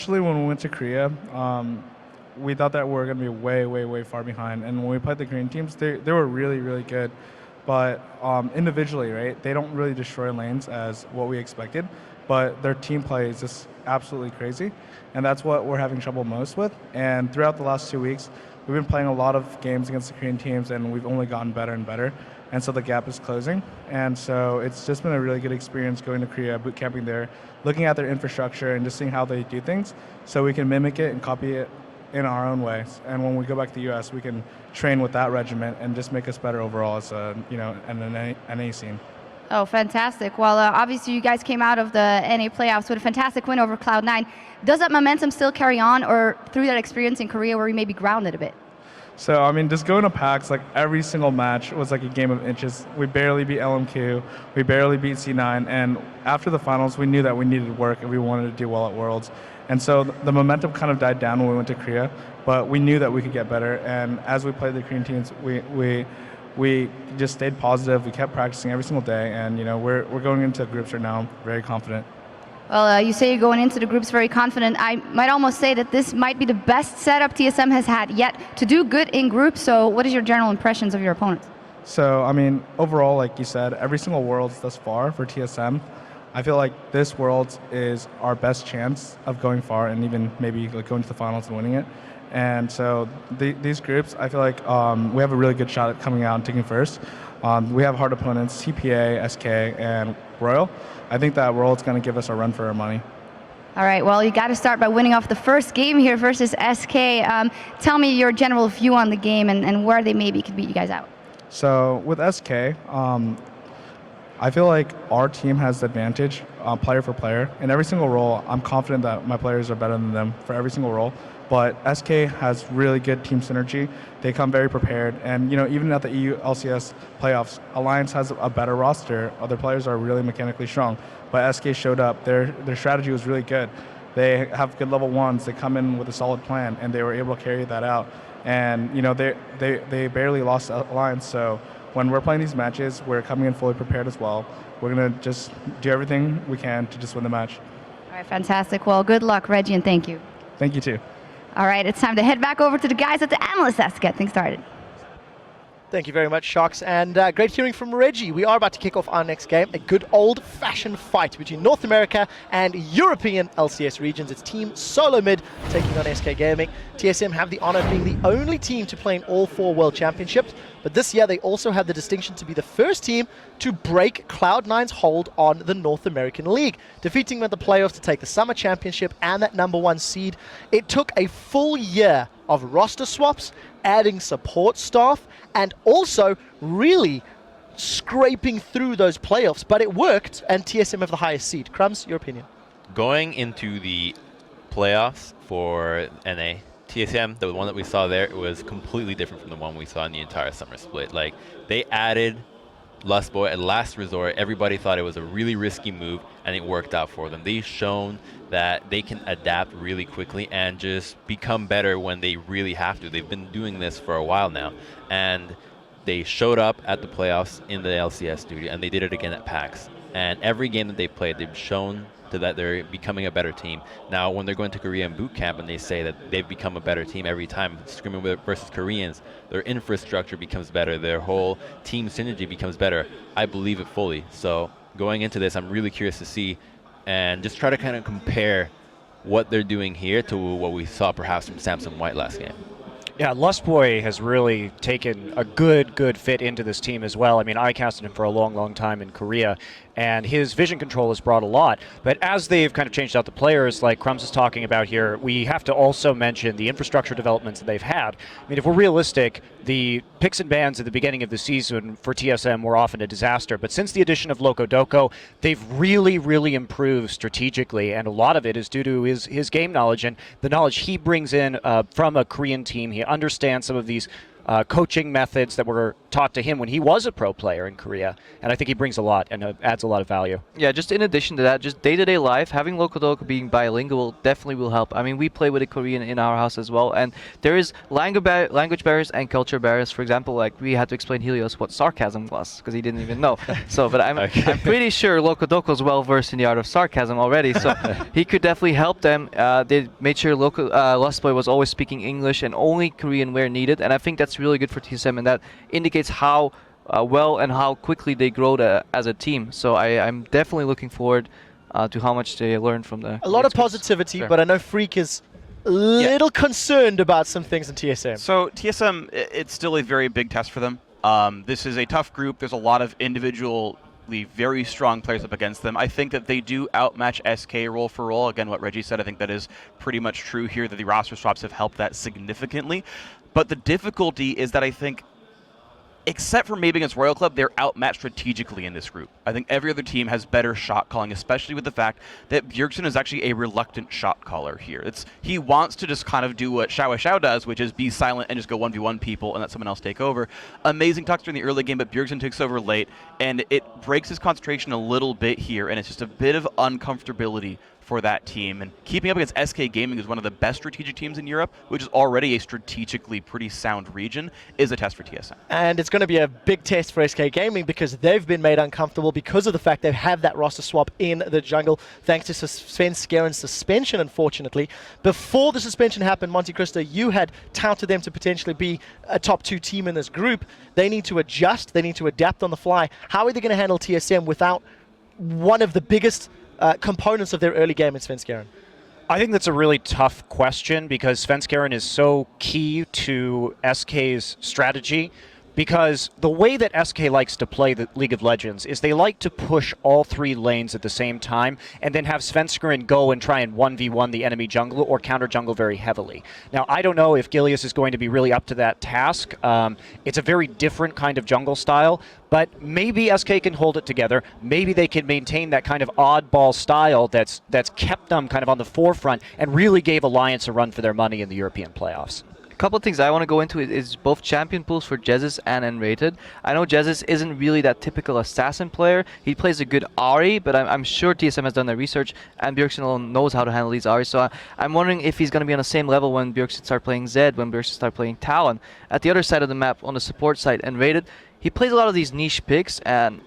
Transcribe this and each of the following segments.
Especially when we went to Korea, we thought that we were going to be way, way, way far behind. And when we played the Korean teams, they were really, really good. But individually, right, they don't really destroy lanes as what we expected. But their team play is just absolutely crazy. And that's what we're having trouble most with. And throughout the last 2 weeks, we've been playing a lot of games against the Korean teams, and we've only gotten better and better. And so the gap is closing. And so it's just been a really good experience going to Korea, boot camping there, looking at their infrastructure and just seeing how they do things so we can mimic it and copy it in our own ways. And when we go back to the US, we can train with that regiment and just make us better overall as an NA scene. Oh, fantastic. Well, obviously you guys came out of the NA playoffs with a fantastic win over Cloud9. Does that momentum still carry on, or through that experience in Korea where we may be grounded a bit? So, I mean, just going to PAX, like every single match was like a game of inches. We barely beat LMQ, we barely beat C9, and after the finals, we knew that we needed work and we wanted to do well at Worlds. And so the momentum kind of died down when we went to Korea, but we knew that we could get better. And as we played the Korean teams, we just stayed positive. We kept practicing every single day, and we're going into groups right now very confident. Well, you say you're going into the groups very confident. I might almost say that this might be the best setup TSM has had yet to do good in groups. So what is your general impressions of your opponents? So, I mean, overall, like you said, every single Worlds thus far for TSM, I feel like this Worlds is our best chance of going far and even maybe like going to the finals and winning it. And so these groups, I feel like we have a really good shot at coming out and taking first. We have hard opponents, TPA, SK, and Royal. I think that World's going to give us a run for our money. All right, well, you got to start by winning off the first game here versus SK. Tell me your general view on the game and where they maybe could beat you guys out. So with SK, I feel like our team has the advantage player for player. In every single role, I'm confident that my players are better than them for every single role. But SK has really good team synergy. They come very prepared. And even at the EU LCS playoffs, Alliance has a better roster. Other players are really mechanically strong. But SK showed up. Their strategy was really good. They have good level ones. They come in with a solid plan, and they were able to carry that out. And they barely lost Alliance. So when we're playing these matches, we're coming in fully prepared as well. We're going to just do everything we can to just win the match. All right, fantastic. Well, good luck, Reggie, and thank you. Thank you, too. All right, it's time to head back over to the guys at the analyst desk to get things started. Thank you very much, Sharks, and great hearing from Reggie. We are about to kick off our next game, a good old-fashioned fight between North America and European LCS regions. It's Team Solo Mid taking on SK Gaming. TSM have the honor of being the only team to play in all 4 World Championships, but this year they also have the distinction to be the first team to break Cloud9's hold on the North American League, defeating them at the playoffs to take the Summer Championship and that #1 seed. It took a full year of roster swaps, adding support staff, and also really scraping through those playoffs. But it worked, and TSM have the highest seed. Crumbs, your opinion? Going into the playoffs for NA, TSM, the one that we saw there, it was completely different from the one we saw in the entire summer split. Like, they added Lustboy at last resort. Everybody thought it was a really risky move, and it worked out for them. They've shown that they can adapt really quickly and just become better when they really have to. They've been doing this for a while now, and they showed up at the playoffs in the LCS studio, and they did it again at PAX. And every game that they played, they've shown that they're becoming a better team. Now, when they're going to Korea and boot camp and they say that they've become a better team every time, screaming versus Koreans, their infrastructure becomes better, their whole team synergy becomes better. I believe it fully. So going into this, I'm really curious to see and just try to kind of compare what they're doing here to what we saw perhaps from Samson White last game. Yeah, Lustboy has really taken a good fit into this team as well. I mean, I casted him for a long time in Korea, and his vision control has brought a lot. But as they've kind of changed out the players, like Crumbs is talking about here, we have to also mention the infrastructure developments that they've had. I mean, if we're realistic, the picks and bans at the beginning of the season for TSM were often a disaster. But since the addition of Loco Doco, they've really improved strategically, and a lot of it is due to his game knowledge and the knowledge he brings in from a Korean team. He understands some of these coaching methods that were taught to him when he was a pro player in Korea. And I think he brings a lot and adds a lot of value. Yeah, just in addition to that, just day-to-day life, having Locodoco being bilingual definitely will help. I mean, we play with a Korean in our house as well, and there is language barriers and culture barriers. For example, like we had to explain Helios what sarcasm was because he didn't even know. So, but I'm pretty sure Locodoco is well versed in the art of sarcasm already, so he could definitely help them. They made sure Lost Boy was always speaking English and only Korean where needed, and I think that's really good for TSM, and that indicates how well and how quickly they grow as a team. So I'm definitely looking forward to how much they learn from the. A lot of positivity, but I know Freak is a little concerned about some things in TSM. So TSM, it's still a very big test for them. This is a tough group. There's a lot of individually very strong players up against them. I think that they do outmatch SK role for role. Again, what Reggie said, I think that is pretty much true here, that the roster swaps have helped that significantly. But the difficulty is that I think, except for maybe against Royal Club, they're outmatched strategically in this group. I think every other team has better shot calling, especially with the fact that Bjergsen is actually a reluctant shot caller here. He wants to just kind of do what Xiao does, which is be silent and just go 1v1 people and let someone else take over. Amazing talks during the early game, but Bjergsen takes over late, and it breaks his concentration a little bit here, and it's just a bit of uncomfortability for that team. And keeping up against SK Gaming, who's one of the best strategic teams in Europe, which is already a strategically pretty sound region, is a test for TSM. And it's going to be a big test for SK Gaming because they've been made uncomfortable because of the fact they have that roster swap in the jungle, thanks to Sven Skeren's suspension, unfortunately. Before the suspension happened, Monte Cristo, you had touted them to potentially be a top 2 team in this group. They need to adjust, they need to adapt on the fly. How are they going to handle TSM without one of the biggest components of their early game in Sven Skeren? I think that's a really tough question because Sven Skeren is so key to SK's strategy, because the way that SK likes to play the League of Legends is they like to push all 3 lanes at the same time and then have Sven Skeren go and try and 1v1 the enemy jungle or counter jungle very heavily. Now, I don't know if Gilius is going to be really up to that task. It's a very different kind of jungle style, but maybe SK can hold it together. Maybe they can maintain that kind of oddball style that's kept them kind of on the forefront and really gave Alliance a run for their money in the European playoffs. Couple of things I want to go into is both champion pools for Jezus and Enrated. I know Jezus isn't really that typical assassin player. He plays a good Ahri, but I'm sure TSM has done their research, and Bjergsen alone knows how to handle these Ahri. So I'm wondering if he's going to be on the same level when Bjergsen starts playing Zed, when Bjergsen starts playing Talon. At the other side of the map, on the support side, Enrated, he plays a lot of these niche picks, and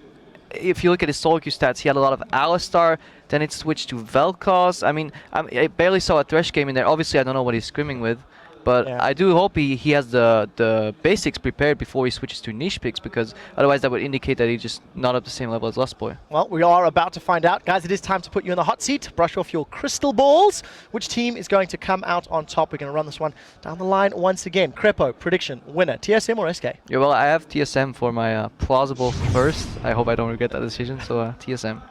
if you look at his solo queue stats, he had a lot of Alistar, then it switched to Vel'Koz. I mean, I barely saw a Thresh game in there. Obviously, I don't know what he's scrimming with. But yeah, I do hope he has the basics prepared before he switches to niche picks, because otherwise that would indicate that he's just not at the same level as Lost Boy. Well, we are about to find out. Guys, it is time to put you in the hot seat. Brush off your crystal balls. Which team is going to come out on top? We're going to run this one down the line once again. Crepo, prediction, winner, TSM or SK? Yeah, well, I have TSM for my plausible first. I hope I don't regret that decision, so TSM.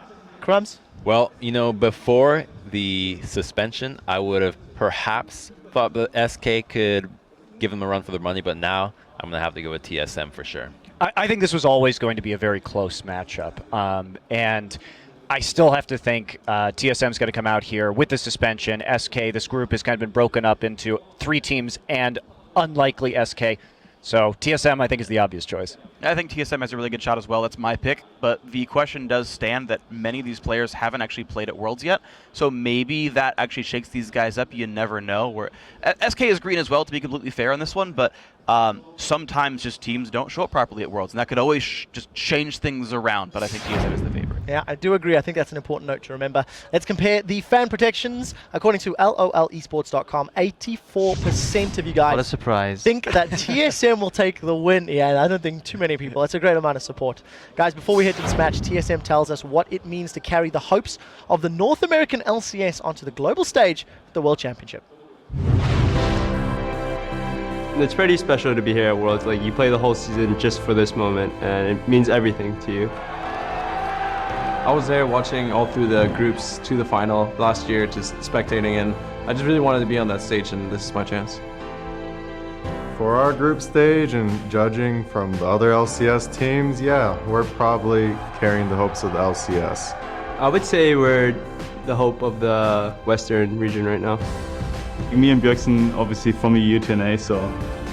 Crumbs? Well, you know, before the suspension, I would have perhaps thought that SK could give them a run for their money, but now I'm going to have to go with TSM for sure. I think this was always going to be a very close matchup, and I still have to think TSM's going to come out here with the suspension. SK, this group has kind of been broken up into 3 teams and unlikely SK. So TSM, I think, is the obvious choice. I think TSM has a really good shot as well. That's my pick. But the question does stand that many of these players haven't actually played at Worlds yet. So maybe that actually shakes these guys up. You never know. SK is green as well, to be completely fair on this one. But sometimes just teams don't show up properly at Worlds. And that could always just change things around. But I think TSM is the favorite. Yeah, I do agree. I think that's an important note to remember. Let's compare the fan protections. According to LOLesports.com, 84% of you guys what a surprise. think that TSM will take the win. Yeah, I don't think too many people. That's a great amount of support. Guys, before we head to this match, TSM tells us what it means to carry the hopes of the North American LCS onto the global stage for the World Championship. It's pretty special to be here at Worlds. Like, you play the whole season just for this moment, and it means everything to you. I was there watching all through the groups to the final last year, just spectating, and I just really wanted to be on that stage, and this is my chance. For our group stage and judging from the other LCS teams, yeah, we're probably carrying the hopes of the LCS. I would say we're the hope of the Western region right now. Me and Bjergsen obviously from EU to NA, so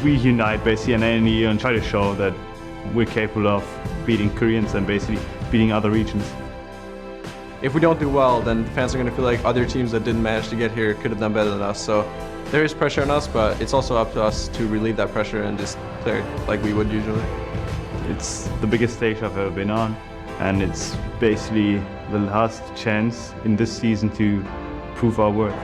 we unite basically in any year and try to show that we're capable of beating Koreans and basically beating other regions. If we don't do well, then the fans are going to feel like other teams that didn't manage to get here could have done better than us. So there is pressure on us, but it's also up to us to relieve that pressure and just play like we would usually. It's the biggest stage I've ever been on, and it's basically the last chance in this season to prove our worth.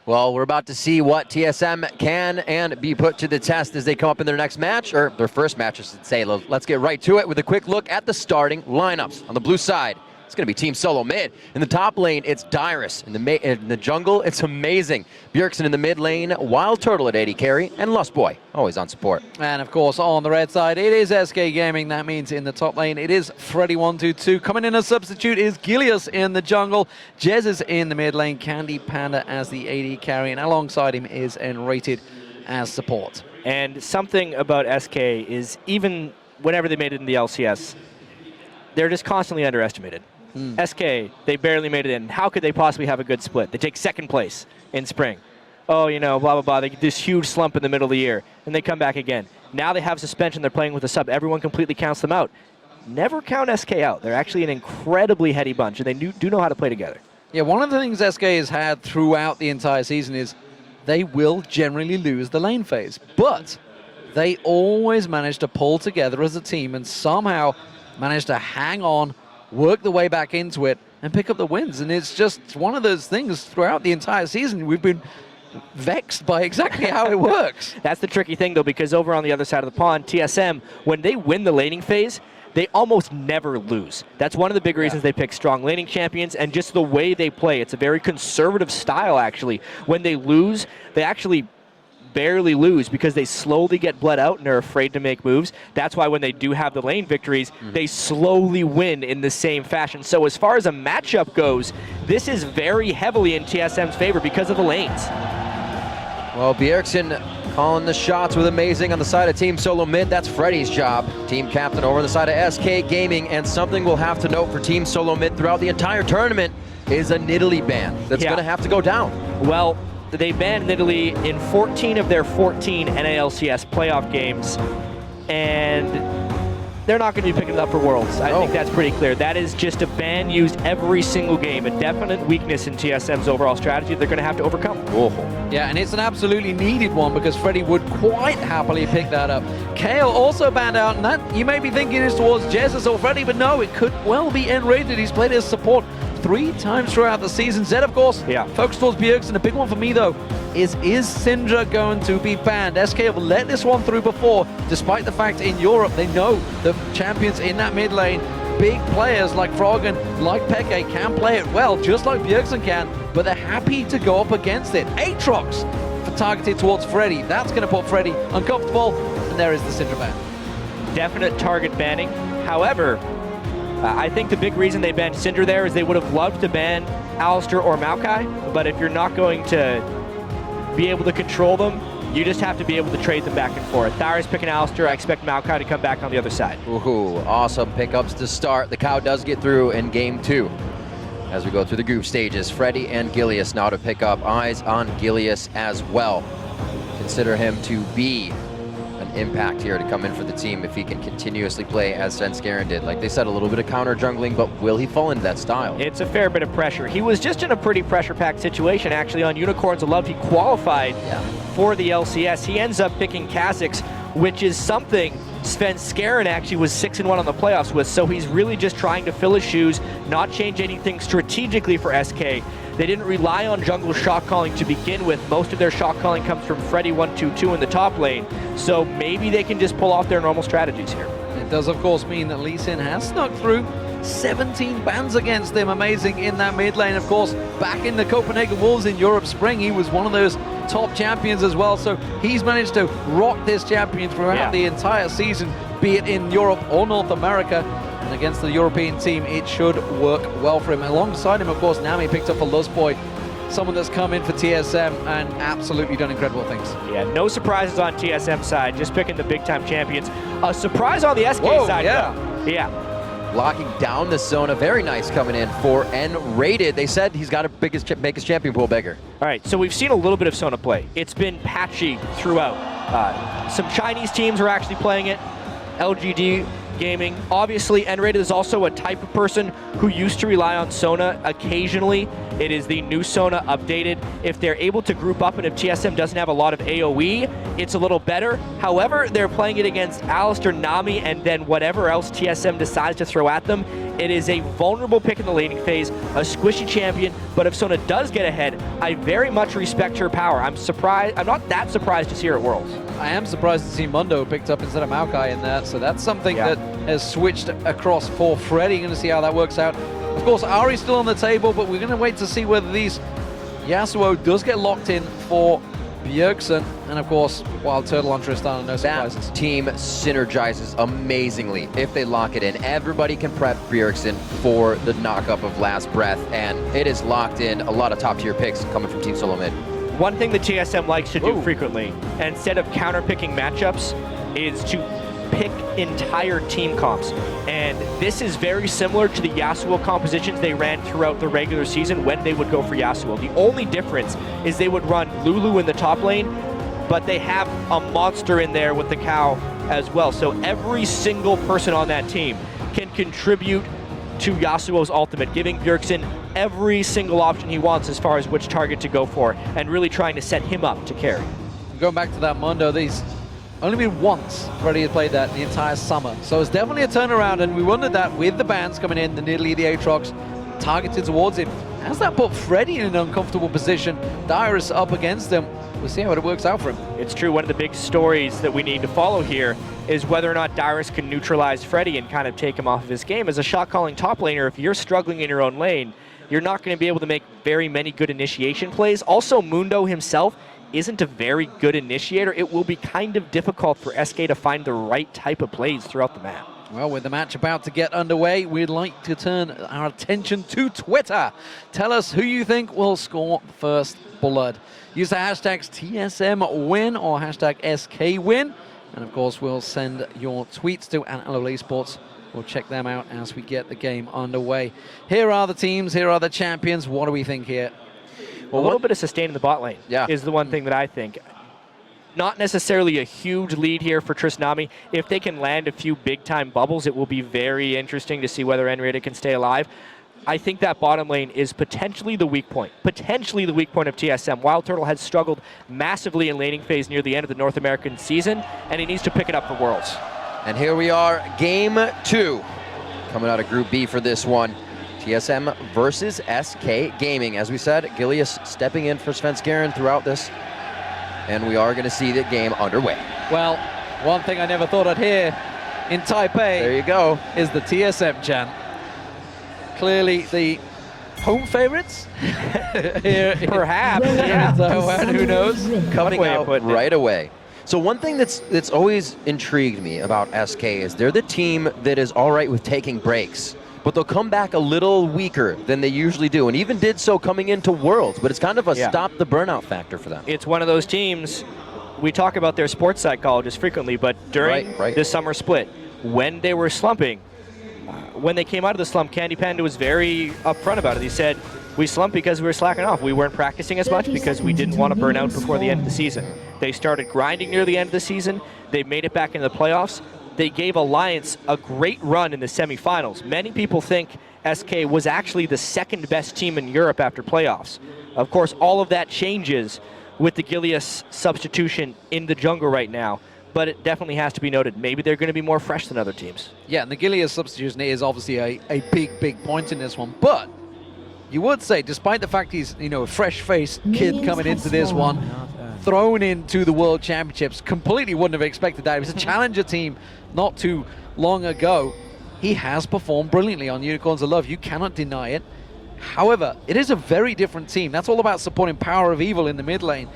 Well, we're about to see what TSM can and be put to the test as they come up in their next match, or their first match, I should say. Let's get right to it with a quick look at the starting lineups. On the blue side, it's going to be Team Solo Mid. In the top lane, it's Dyrus. In the jungle, it's amazing. Bjergsen in the mid lane, Wild Turtle at AD carry, and Lustboy, always on support. And of course, on the red side, it is SK Gaming. That means in the top lane, it is Freddy122. Coming in as substitute is Gilius in the jungle. Jez is in the mid lane, Candy Panda as the AD carry, and alongside him is Enrated as support. And something about SK is even whenever they made it in the LCS, they're just constantly underestimated. SK, they barely made it in. How could they possibly have a good split? They take second place in spring. Oh, you know, blah, blah, blah. They get this huge slump in the middle of the year, and they come back again. Now they have suspension. They're playing with a sub. Everyone completely counts them out. Never count SK out. They're actually an incredibly heady bunch, and they do know how to play together. Yeah, one of the things SK has had throughout the entire season is they will generally lose the lane phase, but they always manage to pull together as a team and somehow manage to hang on, work the way back into it, and pick up the wins. And it's just one of those things throughout the entire season. We've been vexed by exactly how it works. That's the tricky thing, though, because over on the other side of the pond, TSM, when they win the laning phase, they almost never lose. That's one of the big reasons they pick strong laning champions, and just the way they play. It's a very conservative style, actually. When they lose, they actually barely lose because they slowly get bled out and they're afraid to make moves. That's why when they do have the lane victories, they slowly win in the same fashion. So as far as a matchup goes, this is very heavily in TSM's favor because of the lanes. Well, Bjergsen calling the shots with amazing on the side of Team Solo Mid. That's Freddy's job. Team captain over on the side of SK Gaming. And something we'll have to note for Team Solo Mid throughout the entire tournament is a Nidalee ban that's going to have to go down. Well, they banned Nidalee in 14 of their 14 NALCS playoff games, and they're not going to be picking it up for Worlds. I think that's pretty clear. That is just a ban used every single game, a definite weakness in TSM's overall strategy they're going to have to overcome. Yeah, and it's an absolutely needed one because Freddy would quite happily pick that up. Kale also banned out, and that you may be thinking is towards Jesus or Freddy, but no, it could well be Enrated. He's played as support 3 times throughout the season. Zed, of course, focused towards Bjergsen. A big one for me, though, is Syndra going to be banned? SK have let this one through before, despite the fact in Europe they know the champions in that mid lane, big players like Froggen, like Peke, can play it well, just like Bjergsen can, but they're happy to go up against it. Aatrox for targeted towards Freddy. That's going to put Freddy uncomfortable, and there is the Syndra ban. Definite target banning. However, I think the big reason they banned Syndra there is they would have loved to ban Alistar or Maokai, but if you're not going to be able to control them, you just have to be able to trade them back and forth. Dyrus picking Alistar, I expect Maokai to come back on the other side. Ooh, awesome pickups to start. The cow does get through in game 2. As we go through the group stages, Freddy and Gilius now to pick up. Eyes on Gilius as well. Consider him to be an impact here to come in for the team if he can continuously play as Svenskeren did. Like they said, a little bit of counter jungling, but will he fall into that style? It's a fair bit of pressure. He was just in a pretty pressure-packed situation, actually, on Unicorns of Love. He qualified for the LCS. He ends up picking Kha'Zix, which is something Svenskeren actually was 6-1 on the playoffs with, so he's really just trying to fill his shoes, not change anything strategically for SK. They didn't rely on jungle shot calling to begin with. Most of their shot calling comes from Freddy122 in the top lane, so maybe they can just pull off their normal strategies here. It does, of course, mean that Lee Sin has snuck through. 17 bans against him, amazing in that mid lane. Of course, back in the Copenhagen Wolves in Europe Spring, he was one of those top champions as well, so he's managed to rock this champion throughout the entire season, be it in Europe or North America. And against the European team, it should work well for him. Alongside him, of course, Nami picked up a Lustboy, someone that's come in for TSM and absolutely done incredible things. Yeah, no surprises on TSM side, just picking the big-time champions. A surprise on the SK side, though. Yeah. locking down the Sona. Very nice coming in for N-rated. They said he's got to make his champion pool bigger. All right, so we've seen a little bit of Sona play. It's been patchy throughout. Some Chinese teams are actually playing it. LGD Gaming. Obviously, N-rated is also a type of person who used to rely on Sona occasionally. It is the new Sona updated. If they're able to group up and if TSM doesn't have a lot of AoE, it's a little better. However, they're playing it against Alistair, Nami, and then whatever else TSM decides to throw at them. It is a vulnerable pick in the laning phase, a squishy champion, but if Sona does get ahead, I very much respect her power. I'm not that surprised to see her at Worlds. I am surprised to see Mundo picked up instead of Maokai in there, so that's something that has switched across for Freddy. Going to see how that works out. Of course, Ari's still on the table, but we're going to wait to see whether these Yasuo does get locked in for Bjergsen, and of course, Wild Turtle on Tristana, no surprises. That team synergizes amazingly if they lock it in. Everybody can prep Bjergsen for the knockup of Last Breath, and it is locked in. A lot of top-tier picks coming from Team Solo Mid. One thing that TSM likes to do frequently, instead of counter-picking matchups, is to pick entire team comps. And this is very similar to the Yasuo compositions they ran throughout the regular season when they would go for Yasuo. The only difference is they would run Lulu in the top lane, but they have a monster in there with the cow as well. So every single person on that team can contribute to Yasuo's ultimate, giving Bjergsen every single option he wants as far as which target to go for, and really trying to set him up to carry. Going back to that Mundo, these only been once Freddy has played that the entire summer. So it's definitely a turnaround, and we wondered that with the bans coming in, the Nidalee, the Aatrox targeted towards him. Has that put Freddy in an uncomfortable position? Dyrus up against him. We'll see how it works out for him. It's true, one of the big stories that we need to follow here is whether or not Dyrus can neutralize Freddy and kind of take him off of his game. As a shot-calling top laner, if you're struggling in your own lane, you're not going to be able to make very many good initiation plays. Also, Mundo himself isn't a very good initiator. It will be kind of difficult for SK to find the right type of plays throughout the map. Well, with the match about to get underway, we'd like to turn our attention to Twitter. Tell us who you think will score first blood. Use the hashtags TSMWin or hashtag SKWin. And of course, we'll send your tweets to @LOL Esports. We'll check them out as we get the game underway. Here are the teams, here are the champions. What do we think here? Well, a little bit of sustain in the bot lane is the one thing that I think. Not necessarily a huge lead here for Tristana. If they can land a few big-time bubbles, it will be very interesting to see whether N-rated can stay alive. I think that bottom lane is potentially the weak point. Potentially the weak point of TSM. Wild Turtle has struggled massively in laning phase near the end of the North American season, and he needs to pick it up for Worlds. And here we are, game 2. Coming out of Group B for this one. TSM versus SK Gaming. As we said, Gilius stepping in for Svenskeren throughout this. And we are going to see the game underway. Well, one thing I never thought I'd hear in Taipei there you go. Is the TSM chant. Clearly the home favorites? Perhaps. Yeah. So, who knows? Coming out right away. So one thing that's always intrigued me about SK is they're the team that is all right with taking breaks, but they'll come back a little weaker than they usually do, and even did so coming into Worlds, but it's kind of a stop the burnout factor for them. It's one of those teams, we talk about their sports psychologists frequently, but during the summer split, when they were slumping, when they came out of the slump, Candy Panda was very upfront about it. He said, we slumped because we were slacking off. We weren't practicing as much because we didn't want to burn out before the end of the season. They started grinding near the end of the season. They made it back into the playoffs. They gave Alliance a great run in the semifinals. Many people think SK was actually the second best team in Europe after playoffs. Of course, all of that changes with the Gilius substitution in the jungle right now. But it definitely has to be noted. Maybe they're going to be more fresh than other teams. Yeah, and the Gilius substitution is obviously a big point in this one. But you would say, despite the fact he's a fresh-faced kid coming into this one, thrown into the World Championships, completely wouldn't have expected that. It was a challenger team not too long ago. He has performed brilliantly on Unicorns of Love. You cannot deny it. However, it is a very different team. That's all about supporting Power of Evil in the mid lane.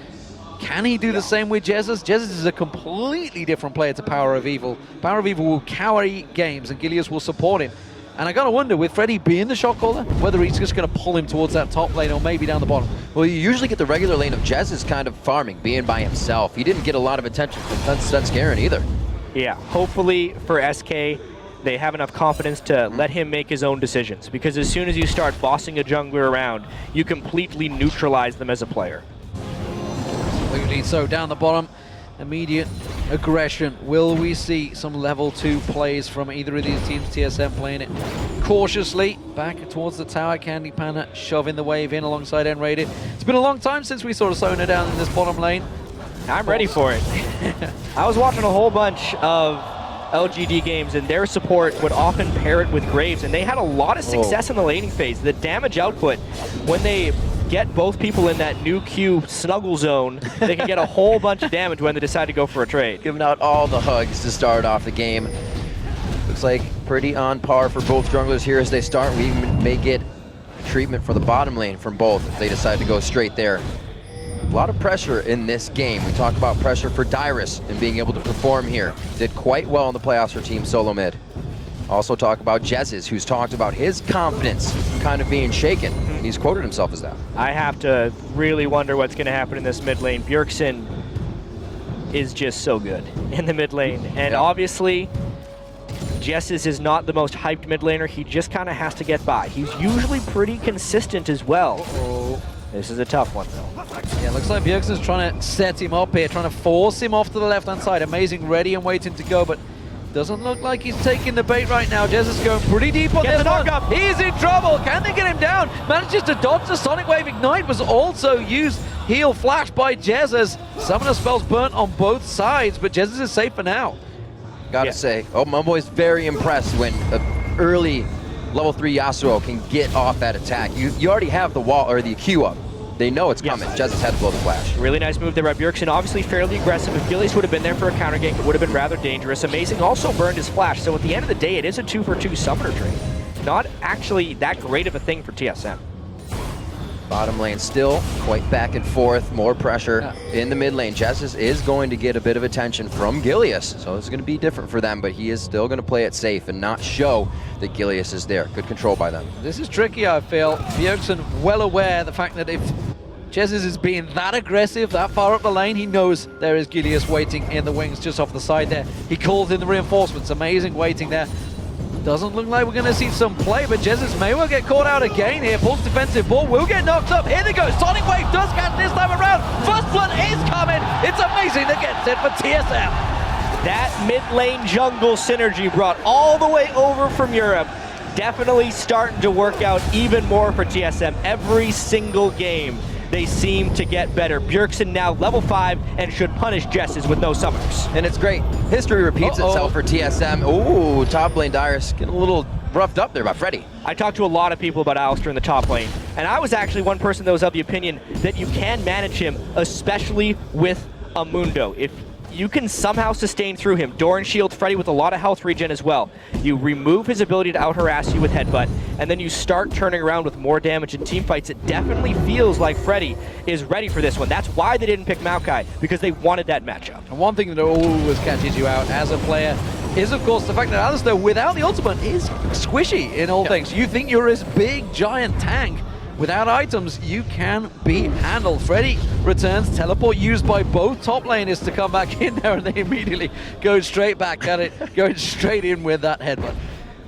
Can he do the same with Jesus? Jesus is a completely different player to Power of Evil. Power of Evil will carry games and Gilius will support him. And I gotta wonder, with Freddy being the shot caller, whether he's just gonna pull him towards that top lane or maybe down the bottom. Well, you usually get the regular lane of Jez is kind of farming, being by himself. He didn't get a lot of attention from Svenskeren either. Yeah, hopefully for SK, they have enough confidence to let him make his own decisions. Because as soon as you start bossing a jungler around, you completely neutralize them as a player. Absolutely. So down the bottom, immediate aggression. Will we see some level 2 plays from either of these teams? TSM playing it cautiously back towards the tower. Candy Panda shoving the wave in alongside N-Rated. It's been a long time since we saw Sona down in this bottom lane. I'm ready for it. I was watching a whole bunch of LGD games, and their support would often pair it with Graves, and they had a lot of success in the laning phase. The damage output, when they get both people in that new Q snuggle zone, they can get a whole bunch of damage when they decide to go for a trade. Giving out all the hugs to start off the game. Looks like pretty on par for both junglers here as they start. We may get treatment for the bottom lane from both if they decide to go straight there. A lot of pressure in this game. We talk about pressure for Dyrus and being able to perform here. Did quite well in the playoffs for Team Solo Mid. Also talk about Jez's, who's talked about his confidence kind of being shaken. And he's quoted himself as that. I have to really wonder what's going to happen in this mid lane. Bjergsen is just so good in the mid lane. And obviously, Jez's is not the most hyped mid laner. He just kind of has to get by. He's usually pretty consistent as well. This is a tough one, though. Yeah, looks like Bjergsen's trying to set him up here, trying to force him off to the left-hand side. Amazing, ready and waiting to go, but doesn't look like he's taking the bait right now. Jez is going pretty deep on this knock up. He's in trouble. Can they get him down? Manages to dodge the Sonic Wave. Ignite was also used. Heal flash by Jez as Summoner spells burnt on both sides, but Jez is safe for now. Gotta say, my boy's very impressed when an early level 3 Yasuo can get off that attack. You already have the wall or the Q up. They know it's coming. Jez has had to blow the flash. Really nice move there by Bjergsen. Obviously fairly aggressive. If Gilius would have been there for a counter gank, it would have been rather dangerous. Amazing also burned his flash. So at the end of the day, it is a 2-for-2 summoner trade. Not actually that great of a thing for TSM. Bottom lane still quite back and forth. More pressure in the mid lane. Jez is going to get a bit of attention from Gilius. So it's going to be different for them, but he is still going to play it safe and not show that Gilius is there. Good control by them. This is tricky, I feel. Bjergsen well aware of the fact that if Jez is being that aggressive, that far up the lane, he knows there is Gilius waiting in the wings just off the side there. He calls in the reinforcements. Amazing waiting there. Doesn't look like we're going to see some play, but Jesus may well get caught out again here. Pulls defensive ball, will get knocked up. Here they go. Sonic Wave does catch this time around. First blood is coming. It's amazing that gets it for TSM. That mid lane jungle synergy brought all the way over from Europe. Definitely starting to work out even more for TSM. Every single game, they seem to get better. Bjergsen now level 5 and should punish Jesses with no summoners. And it's great. History repeats itself for TSM. Ooh, top lane Dyrus getting a little roughed up there by Freddy. I talked to a lot of people about Alistar in the top lane, and I was actually one person that was of the opinion that you can manage him, especially with a Mundo. If you can somehow sustain through him, Doran shield Freddy with a lot of health regen as well. You remove his ability to out-harass you with Headbutt, and then you start turning around with more damage in team fights. It definitely feels like Freddy is ready for this one. That's why they didn't pick Maokai, because they wanted that matchup. And one thing that always catches you out as a player is, of course, the fact that Alistar, without the ultimate, is squishy in all things. You think you're this big, giant tank. Without items, you can be handled. Freddy returns, teleport used by both top laners to come back in there, and they immediately go straight back at it, going straight in with that headbutt.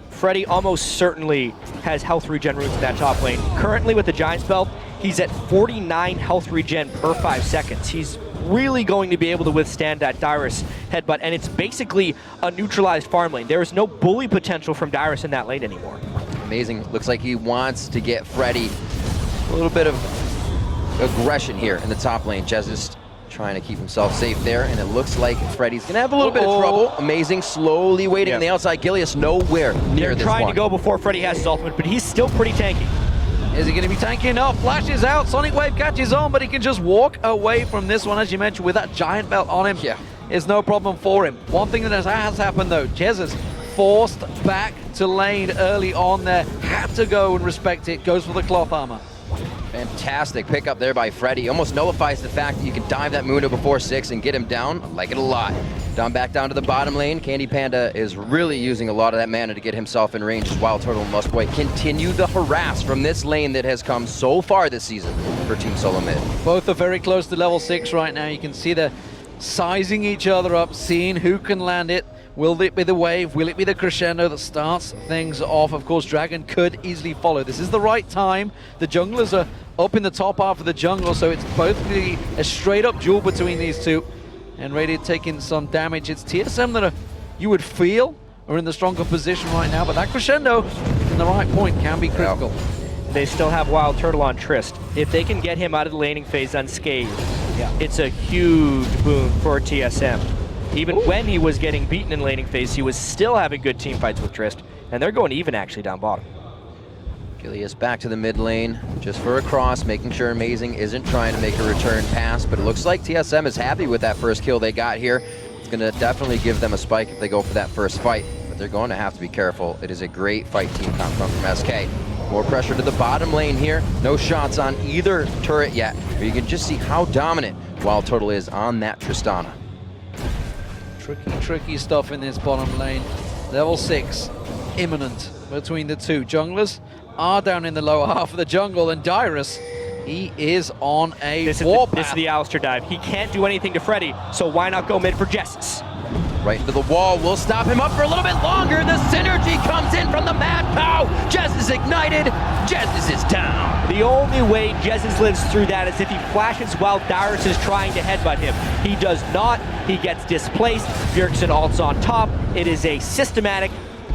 Freddy almost certainly has health regen runes in that top lane. Currently with the Giant Spell, he's at 49 health regen per 5 seconds. He's really going to be able to withstand that Dyrus headbutt, and it's basically a neutralized farm lane. There is no bully potential from Dyrus in that lane anymore. Amazing. Looks like he wants to get Freddy a little bit of aggression here in the top lane. Jez is trying to keep himself safe there, and it looks like Freddy's going to have a little bit of trouble. Amazing, slowly waiting on the outside. Gilius nowhere near this one. They're trying to go before Freddy has his ultimate, but he's still pretty tanky. Is he going to be tanky enough? Flashes out, Sonic Wave catches on, but he can just walk away from this one, as you mentioned, with that giant belt on him. Yeah. It's no problem for him. One thing that has happened, though, Jez is forced back to lane early on there. Had to go and respect it. Goes for the cloth armor. Fantastic pickup there by Freddy. Almost nullifies the fact that you can dive that Mundo before 6 and get him down. I like it a lot. Back down to the bottom lane. Candy Panda is really using a lot of that mana to get himself in range as Wild Turtle and Lustboy continue the harass from this lane that has come so far this season for Team Solo Mid. Both are very close to level 6 right now. You can see they're sizing each other up, seeing who can land it. Will it be the wave? Will it be the crescendo that starts things off? Of course, Dragon could easily follow. This is the right time. The junglers are up in the top half of the jungle, so it's both a straight-up duel between these two. And Radiant taking some damage. It's TSM that you would feel are in the stronger position right now, but that crescendo in the right point can be critical. They still have Wild Turtle on Trist. If they can get him out of the laning phase unscathed, it's a huge boon for TSM. Even when he was getting beaten in laning phase, he was still having good team fights with Trist, and they're going even actually down bottom. Gilius back to the mid lane, just for a cross, making sure Amazing isn't trying to make a return pass, but it looks like TSM is happy with that first kill they got here. It's going to definitely give them a spike if they go for that first fight, but they're going to have to be careful. It is a great fight team coming from SK. More pressure to the bottom lane here. No shots on either turret yet, but you can just see how dominant Wild Turtle is on that Tristana. Tricky stuff in this bottom lane. Level 6, imminent between the two. Junglers are down in the lower half of the jungle, and Dyrus, he is on a warpath. This is the Alistar dive. He can't do anything to Freddy, so why not go mid for Jessus? Right into the wall, we'll stop him up for a little bit longer. The synergy comes in from the Mad Pow. Jez is ignited, Jez is down. The only way Jessus lives through that is if he flashes while Dyrus is trying to headbutt him. He does not, he gets displaced. Bjergsen ults on top. It is a systematic,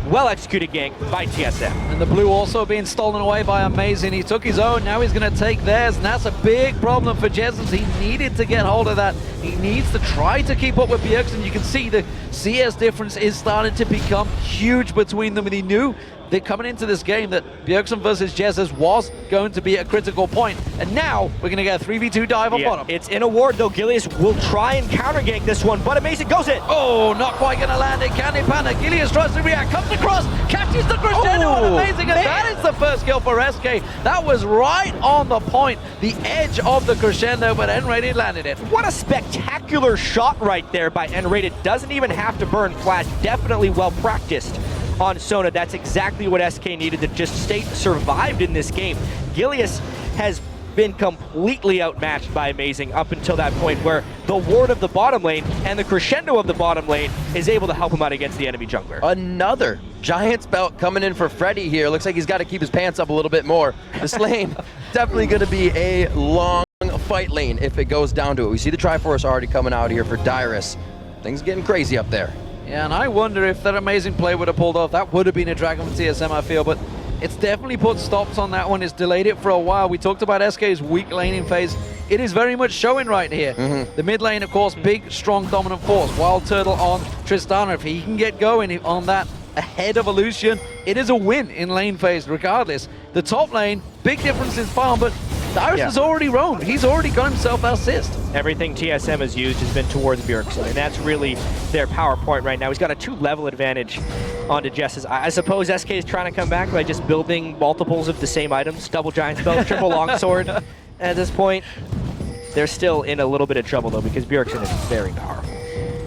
well-executed gank by TSM. And the blue also being stolen away by Amazing. He took his own, now he's going to take theirs, and that's a big problem for Jesus. He needed to get hold of that. He needs to try to keep up with Bjergsen. You can see the CS difference is starting to become huge between them, and he knew that coming into this game that Bjergsen versus Jesus was going to be a critical point. And now we're going to get a 3v2 dive on bottom. It's in a ward though. Gilius will try and counter gank this one, but Amazing goes it. Oh, not quite going to land it. Can he panic? Gilius tries to react, comes across, catches the crescendo on Amazing, and that is the first kill for SK. That was right on the point, the edge of the crescendo, but N-Rated landed it. What a spectacular shot right there by N-Rated. Doesn't even have to burn flash. Definitely well practiced on Sona. That's exactly what SK needed to just stay survived in this game. Gilius has been completely outmatched by Amazing up until that point where the ward of the bottom lane and the crescendo of the bottom lane is able to help him out against the enemy jungler. Another Giant's belt coming in for Freddy here. Looks like he's got to keep his pants up a little bit more. This lane definitely going to be a long fight lane if it goes down to it. We see the Triforce already coming out here for Dyrus. Things getting crazy up there. Yeah, and I wonder if that Amazing play would have pulled off. That would have been a Dragon from TSM, I feel, but it's definitely put stops on that one. It's delayed it for a while. We talked about SK's weak laning phase. It is very much showing right here. The mid lane, of course, big, strong, dominant force. Wild Turtle on Tristana. If he can get going on that ahead of Illusion, it is a win in lane phase regardless. The top lane, big difference in farm, but Dyrus has already roamed. He's already got himself assist. Everything TSM has used has been towards Bjergsen, and that's really their power point right now. He's got a 2-level advantage onto Jessus. I suppose SK is trying to come back by just building multiples of the same items, double giant spell, triple longsword. At this point, they're still in a little bit of trouble though because Bjergsen is very powerful.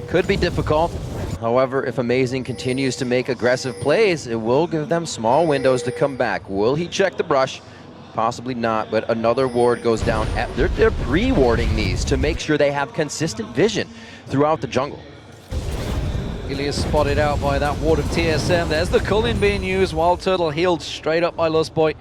Could be difficult. However, if Amazing continues to make aggressive plays, it will give them small windows to come back. Will he check the brush? Possibly not, but another ward goes down. They're pre-warding these to make sure they have consistent vision throughout the jungle. Gilius spotted out by that ward of TSM. There's the Cullen being used. Wild Turtle healed straight up by Lustboy.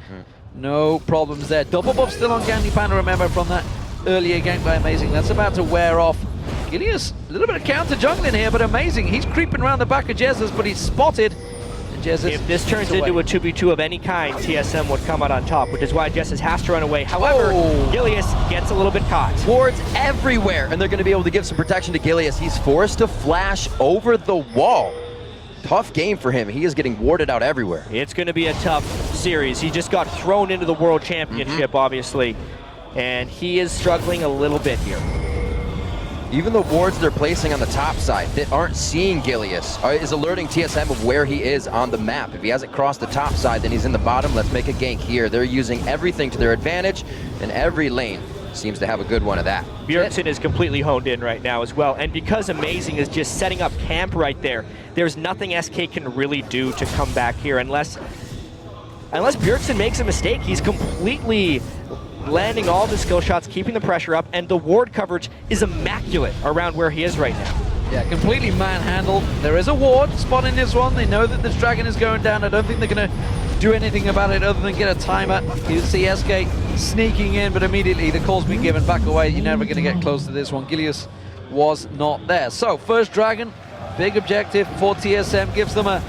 No problems there. Double buff still on Gandhi Panda, remember, from that earlier gank by Amazing. That's about to wear off. Gilius, a little bit of counter jungling here, but Amazing. He's creeping around the back of Jesus, but he's spotted. Jesus, if this turns into a 2v2 of any kind, TSM would come out on top, which is why Jesus has to run away. However, Gilius gets a little bit caught. Wards everywhere, and they're going to be able to give some protection to Gilius. He's forced to flash over the wall. Tough game for him. He is getting warded out everywhere. It's going to be a tough series. He just got thrown into the World Championship, obviously, and he is struggling a little bit here. Even the wards they're placing on the top side that aren't seeing Gilius is alerting TSM of where he is on the map. If he hasn't crossed the top side, then he's in the bottom. Let's make a gank here. They're using everything to their advantage, and every lane seems to have a good one of that. Bjergsen is completely honed in right now as well, and because Amazing is just setting up camp right there, there's nothing SK can really do to come back here unless Bjergsen makes a mistake. He's completely landing all the skill shots, keeping the pressure up, and the ward coverage is immaculate around where he is right now. Yeah, completely manhandled. There is a ward spotting this one. They know that this dragon is going down. I don't think they're going to do anything about it other than get a timer. You see SK sneaking in, but immediately the call's been given back away. You're never going to get close to this one. Gilius was not there. So, first dragon, big objective for TSM, gives them a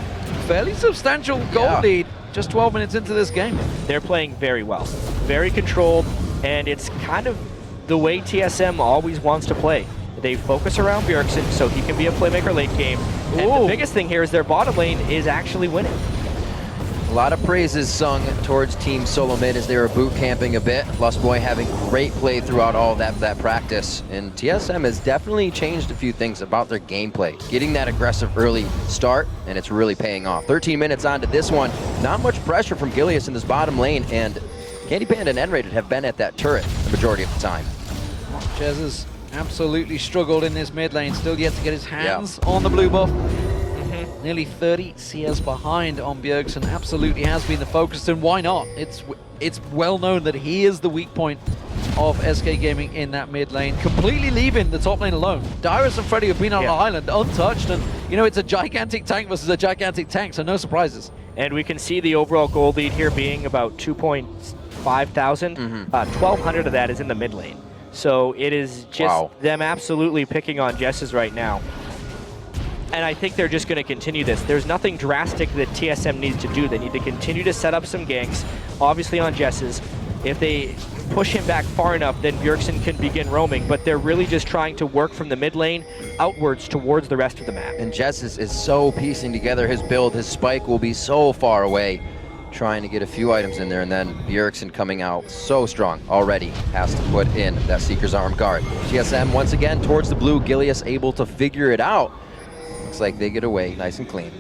fairly substantial gold lead just 12 minutes into this game. They're playing very well, very controlled, and it's kind of the way TSM always wants to play. They focus around Bjergsen so he can be a playmaker late game. And the biggest thing here is their bottom lane is actually winning. A lot of praises sung towards Team Solo Mid as they were boot camping a bit. Lustboy having great play throughout all of that practice. And TSM has definitely changed a few things about their gameplay. Getting that aggressive early start, and it's really paying off. 13 minutes onto this one. Not much pressure from Gilius in this bottom lane, and Candy Panda and N-Rated have been at that turret the majority of the time. Jez has absolutely struggled in this mid lane. Still yet to get his hands on the blue buff. Nearly 30 CS behind on Bjergsen. Absolutely has been the focus, and why not? It's well known that he is the weak point of SK Gaming in that mid lane, completely leaving the top lane alone. Dyrus and Freddy have been on the island untouched, and you know, it's a gigantic tank versus a gigantic tank, so no surprises. And we can see the overall gold lead here being about 2.5 thousand. 1,200 of that is in the mid lane. So it is just them absolutely picking on Jesses right now. And I think they're just going to continue this. There's nothing drastic that TSM needs to do. They need to continue to set up some ganks, obviously on Jesses. If they push him back far enough, then Bjergsen can begin roaming, but they're really just trying to work from the mid lane outwards towards the rest of the map. And Jesses is so piecing together his build. His spike will be so far away, trying to get a few items in there, and then Bjergsen coming out so strong already has to put in that Seeker's Arm guard. TSM once again towards the blue. Gilius able to figure it out. Looks like they get away nice and clean.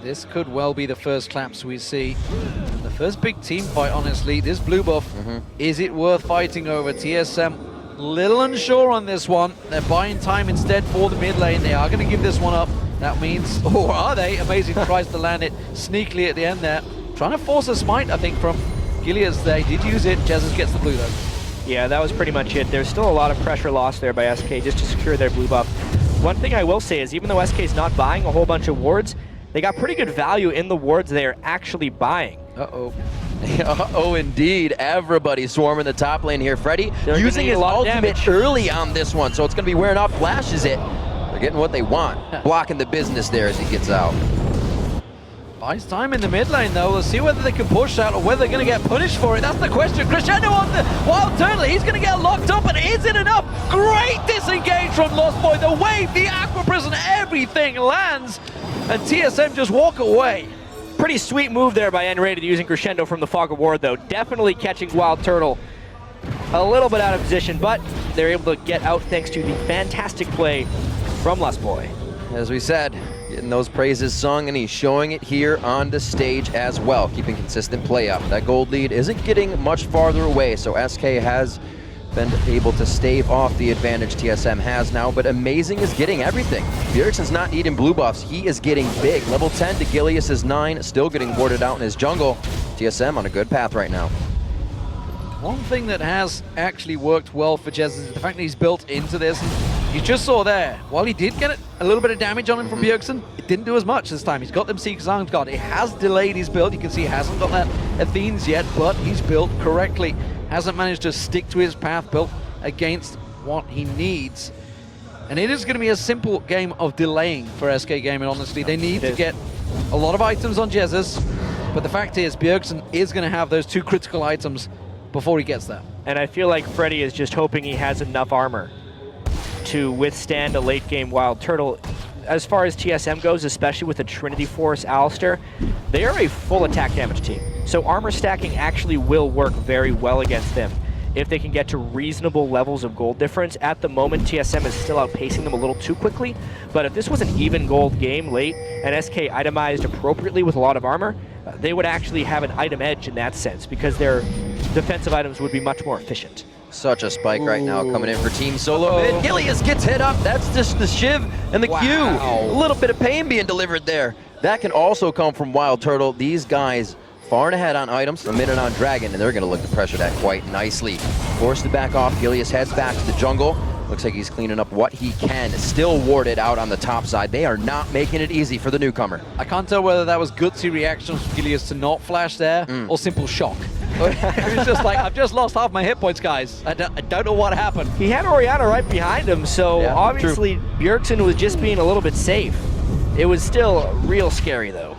This could well be the first claps we see. The first big team fight, honestly. This blue buff, is it worth fighting over? TSM, little unsure on this one. They're buying time instead for the mid lane. They are going to give this one up. That means, or are they? Amazing tries to land it sneakily at the end there. Trying to force a smite, I think, from Gilius. They did use it. Jesus gets the blue, though. Yeah, that was pretty much it. There's still a lot of pressure lost there by SK just to secure their blue buff. One thing I will say is even though SK is not buying a whole bunch of wards, they got pretty good value in the wards they're actually buying. Uh-oh. Uh-oh, indeed. Everybody swarming the top lane here. Freddy using his ultimate early on this one, so it's going to be wearing off. Flashes it. They're getting what they want. Blocking the business there as he gets out. Buys time in the mid lane, though. We'll see whether they can push out or whether they're going to get punished for it. That's the question. Crescendo on the Wild Turtle. He's going to get locked up, but is it enough? Great disengage from Lost Boy. The wave, the Aqua Prison, everything lands, and TSM just walk away. Pretty sweet move there by N-Rated using Crescendo from the Fog of War, though. Definitely catching Wild Turtle a little bit out of position, but they're able to get out thanks to the fantastic play from Lost Boy. As we said, getting those praises sung, and he's showing it here on the stage as well, keeping consistent play up. That gold lead isn't getting much farther away, so SK has been able to stave off the advantage TSM has now, but Amazing is getting everything. Bjergsen's not needing blue buffs. He is getting big. Level 10 to Gilius' 9, still getting warded out in his jungle. TSM on a good path right now. One thing that has actually worked well for Jez is the fact that he's built into this. You just saw there, while he did get a little bit of damage on him from Bjergsen, it didn't do as much this time. He's got them Seeker's Arms guard. It has delayed his build. You can see he hasn't got that Athenes yet, but he's built correctly. Hasn't managed to stick to his path, built against what he needs. And it is going to be a simple game of delaying for SK Gaming, honestly. They need to get a lot of items on Jesus, but the fact is Bjergsen is going to have those 2 critical items before he gets there. And I feel like Freddy is just hoping he has enough armor to withstand a late game Wild Turtle. As far as TSM goes, especially with the Trinity Force Alistair, they are a full attack damage team. So armor stacking actually will work very well against them if they can get to reasonable levels of gold difference. At the moment, TSM is still outpacing them a little too quickly, but if this was an even gold game late and SK itemized appropriately with a lot of armor, they would actually have an item edge in that sense because their defensive items would be much more efficient. Such a spike right now coming in for Team Solo Mid. Gilius gets hit up. That's just the Shiv and the Q. A little bit of pain being delivered there. That can also come from Wild Turtle. These guys far and ahead on items, a minute on Dragon, and they're going to look to pressure that quite nicely. Forced to back off. Gilius heads back to the jungle. Looks like he's cleaning up what he can. Still warded out on the top side. They are not making it easy for the newcomer. I can't tell whether that was gutsy reactions from Gilius to not flash there or simple shock. It was just like, I've just lost half my hit points, guys. I don't know what happened. He had Orianna right behind him, so Yeah, obviously Bjergsen was just being a little bit safe. It was still real scary, though.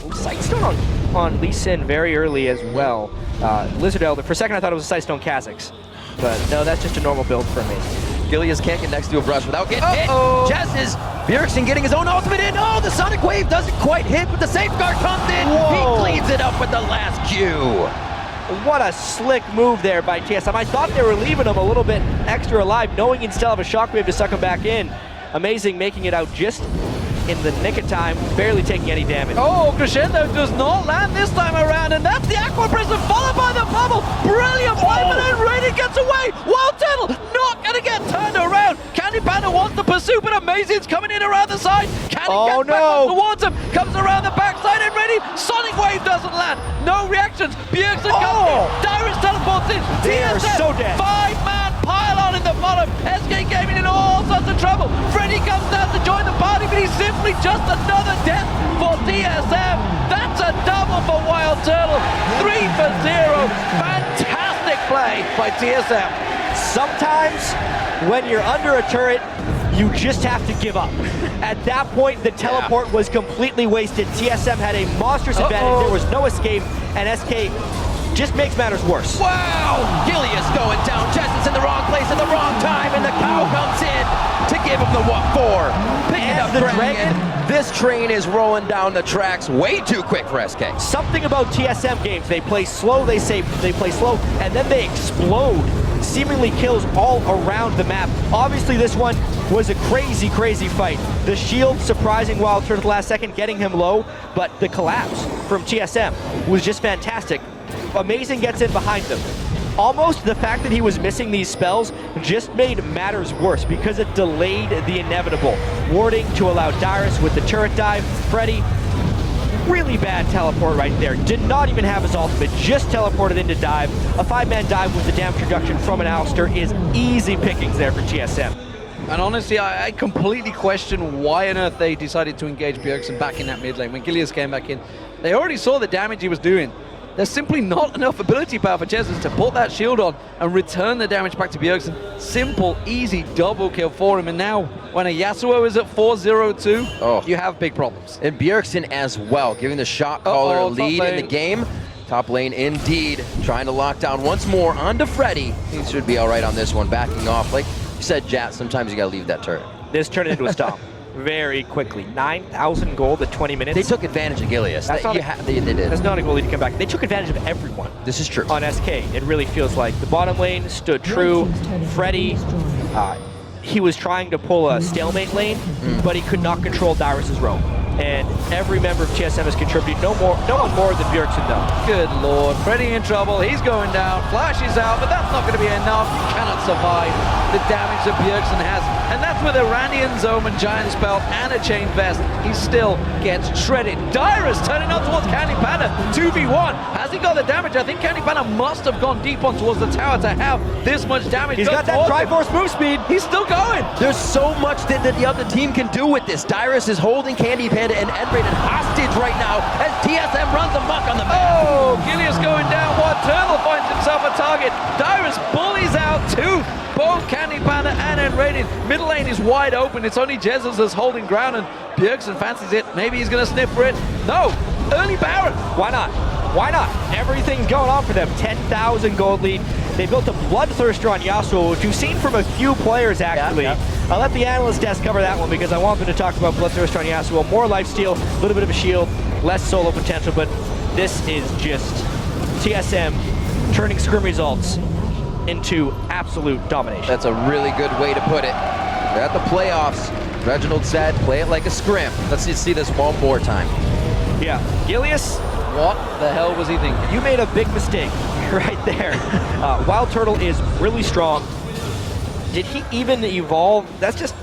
Sightstone on Lee Sin very early as well. Lizard Elder, for a second I thought it was a Sightstone Kha'Zix, but no, that's just a normal build for me. Gilius can't get next to a brush without getting hit. Jezz Bjergsen getting his own ultimate in. Oh, the Sonic Wave doesn't quite hit, but the safeguard comes in. Whoa. He cleans it up with the last Q. What a slick move there by TSM. I thought they were leaving him a little bit extra alive, knowing he'd still have a shockwave to suck him back in. Amazing, making it out just in the nick of time, barely taking any damage. Oh, Crescendo does not land this time around, and that's the Aqua Prison followed by the bubble. Brilliant play, but then Raiden gets away. Wild Turtle not going to get turned around. Candy Panda wants to pursue, but Amazing's coming in around the side. Candy gets back up towards him, comes around the backside and ready. Sonic Wave doesn't land. No reactions. Bjergsen comes in. Dyrus teleports in. They are TSM, so dead. 5-man pylon in the bottom. SK Gaming in all sorts of trouble. Freddy comes down to join the party, but he's simply just another death for TSM. That's a double for Wild Turtle. 3 for 0. Fantastic play by TSM. Sometimes when you're under a turret, you just have to give up. At that point, the teleport was completely wasted. TSM had a monstrous advantage. There was no escape, and SK just makes matters worse. Wow! Gilius going down. Jezz is in the wrong place at the wrong time, and the cow comes in to give him the what for. Picking up the dragon. This train is rolling down the tracks way too quick for SK. Something about TSM games, they play slow, they play slow, and then they explode. Seemingly kills all around the map. Obviously this one was a crazy, crazy fight. The shield surprising Wild Turtle at the last second, getting him low, but the collapse from TSM was just fantastic. Amazing gets in behind them. Almost the fact that he was missing these spells just made matters worse because it delayed the inevitable. Warding to allow Dyrus with the turret dive. Freddy, really bad teleport right there. Did not even have his ultimate, just teleported into dive. A 5-man dive with the damage reduction from an Alistair is easy pickings there for TSM. And honestly, I completely question why on earth they decided to engage Bjergsen back in that mid lane. When Gilius came back in, they already saw the damage he was doing. There's simply not enough ability power for Jezz to put that shield on and return the damage back to Bjergsen. Simple, easy double kill for him. And now, when a Yasuo is at 4-0-2, you have big problems. And Bjergsen as well, giving the shot caller lead in the game. Top lane indeed, trying to lock down once more onto Freddy. He should be all right on this one, backing off. Like you said, Jat, sometimes you gotta leave that turret. This turned into a stomp very quickly. 9,000 gold at 20 minutes. They took advantage of Gilius. They did. That's not a goalie to come back. They took advantage of everyone. This is true. On SK, it really feels like the bottom lane stood true. Freddy, he was trying to pull a stalemate lane, but he could not control Dyrus's roam. And every member of TSM has contributed. No one more than Bjergsen though. Good lord, Freddy in trouble. He's going down. Flash is out, but that's not going to be enough. You cannot survive the damage that Bjergsen has. And that's with Iranian Zome and Giant Spell and a Chain Vest. He still gets shredded. Dyrus turning up towards Candy Panda. 2v1. Has he got the damage? I think Candy Panda must have gone deep on towards the tower to have this much damage. He's got that Triforce move speed. He's still going. There's so much that the other team can do with this. Dyrus is holding Candy Panda and Raiden hostage right now as TSM runs amok on the map. Oh, Gilius going down. Wild Turtle finds himself a target. Dyrus bullies out Tooth. Both Candy Panda and Raiden. Middle lane is wide open. It's only Jesus that's holding ground, and Bjergsen fancies it. Maybe he's going to sniff for it. No, early Baron. Why not? Why not? Everything's going on for them. 10,000 gold lead. They built a Bloodthirster on Yasuo, which we've seen from a few players actually. I'll let the analyst desk cover that one because I want them to talk about Bloodthirster on Yasuo. More lifesteal, a little bit of a shield, less solo potential, but this is just TSM turning scrim results into absolute domination. That's a really good way to put it. They're at the playoffs. Reginald said, play it like a scrim. Let's just see this one more time. Yeah, Gilius, what the hell was he thinking? you made a big mistake right there. Wild Turtle is really strong. Did he even evolve? That's just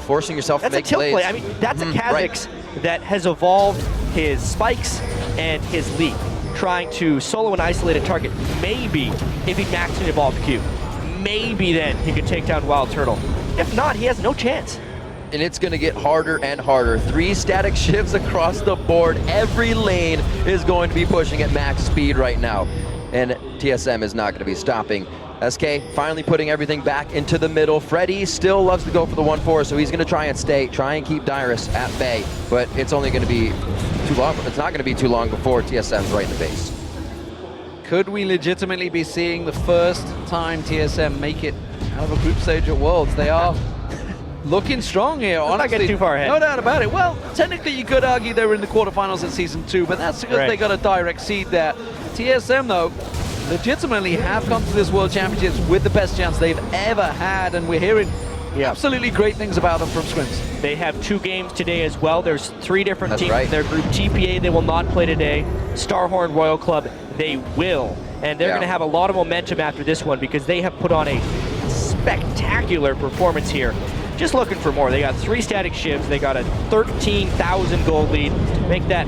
forcing yourself to make tilt plays. play. I mean, that's a Kha'Zix that has evolved his spikes and his leap, trying to solo and isolate a target. Maybe if he maxed an evolved Q. maybe then he could take down Wild Turtle. If not, he has no chance. And it's going to get harder and harder. 3 static shifts across the board. Every lane is going to be pushing at max speed right now. And TSM is not going to be stopping. SK finally putting everything back into the middle. Freddy still loves to go for the 1-4, so he's going to try and keep Dyrus at bay. But it's only going to be too long. It's not going to be too long before TSM's right in the base. Could we legitimately be seeing the first time TSM make it out of a group stage at Worlds? They are looking strong here, honestly. Not getting too far ahead. No doubt about it. Well, technically you could argue they were in the quarterfinals at Season 2, but that's because they got a direct seed there. TSM, though, legitimately have come to this World Championships with the best chance they've ever had, and we're hearing absolutely great things about them from scrims. They have 2 games today as well. There's 3 different teams in their group. TPA, they will not play today. Starhorn Royal Club, they will. And they're going to have a lot of momentum after this one because they have put on a spectacular performance here. Just looking for more. They got 3 static shivs. They got a 13,000 gold lead. Make that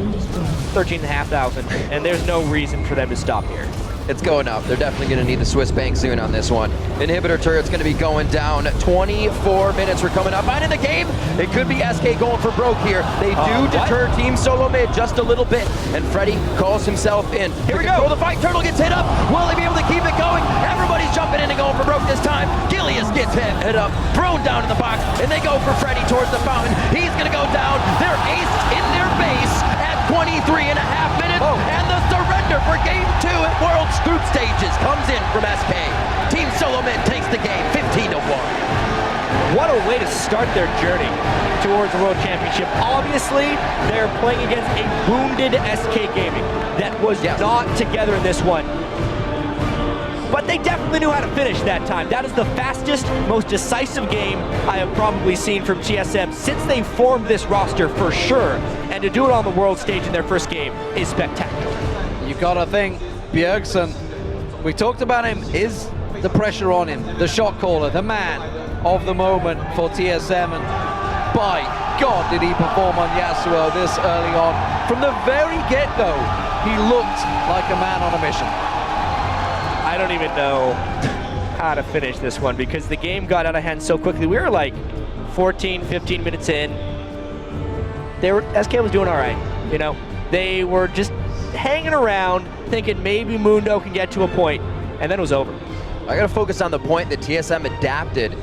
13,500. And there's no reason for them to stop here. It's going up. They're definitely going to need the Swiss bank soon on this one. Inhibitor turret's going to be going down. 24 minutes are coming up. And in the game, it could be SK going for broke here. They do deter Team Solo Mid just a little bit. And Freddy calls himself in. Here we go. The fight. Turtle gets hit up. Will he be able to keep it going? Everybody's jumping in and going for broke this time. Gilius gets hit up, thrown down in the box. And they go for Freddy towards the fountain. He's going to go down. They're aced in their base at 23 and a half minutes. And the surrender for Game 2 at Worlds Group Stages comes in from SK. Team Solo Mid takes the game 15-1. What a way to start their journey towards the World Championship. Obviously, they're playing against a wounded SK Gaming that was not together in this one. But they definitely knew how to finish that time. That is the fastest, most decisive game I have probably seen from TSM since they formed this roster for sure. And to do it on the world stage in their first game is spectacular. You gotta think, Bjergsen, we talked about him, is the pressure on him, the shot caller, the man of the moment for TSM, and by God did he perform on Yasuo this early on. From the very get-go, he looked like a man on a mission. I don't even know how to finish this one because the game got out of hand so quickly. We were like 14, 15 minutes in. SK was doing all right, you know. They were just hanging around, thinking maybe Mundo can get to a point, and then it was over. I gotta focus on the point that TSM adapted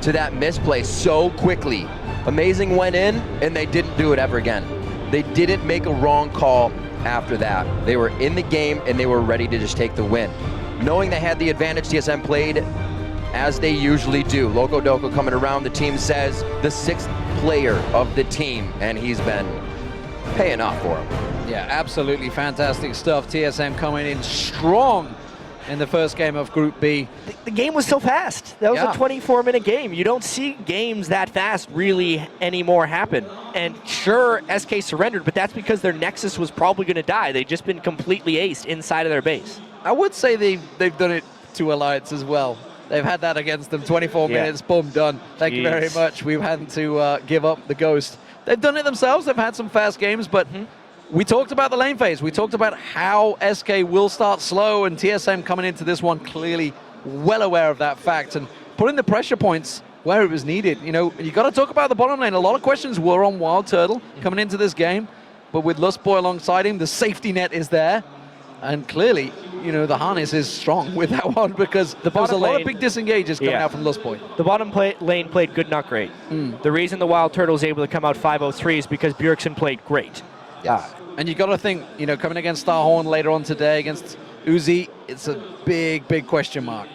to that misplay so quickly. Amazing went in, and they didn't do it ever again. They didn't make a wrong call after that. They were in the game, and they were ready to just take the win. Knowing they had the advantage, TSM played as they usually do. Loco Doco coming around, the team says the 6th player of the team, and he's been paying off for him. Yeah, absolutely fantastic stuff. TSM coming in strong in the first game of Group B. The game was so fast. That was a 24-minute game. You don't see games that fast really anymore happen. And sure, SK surrendered, but that's because their Nexus was probably going to die. They'd just been completely aced inside of their base. I would say they've done it to Alliance as well. They've had that against them. 24 minutes, boom, done. Thank you very much. We've had to give up the Ghost. They've done it themselves. They've had some fast games, but we talked about the lane phase. We talked about how SK will start slow, and TSM coming into this one clearly well aware of that fact and putting the pressure points where it was needed. You know, you got to talk about the bottom lane. A lot of questions were on Wild Turtle coming into this game, but with Lustboy alongside him, the safety net is there. And clearly, you know, the harness is strong with that one because there was a lot of big disengages coming out from Lustboy. The bottom lane played good, not great. The reason the Wild Turtle was able to come out 5-0-3 is because Bjergsen played great. And you got to think, you know, coming against Starhorn later on today against Uzi, it's a big, big question mark.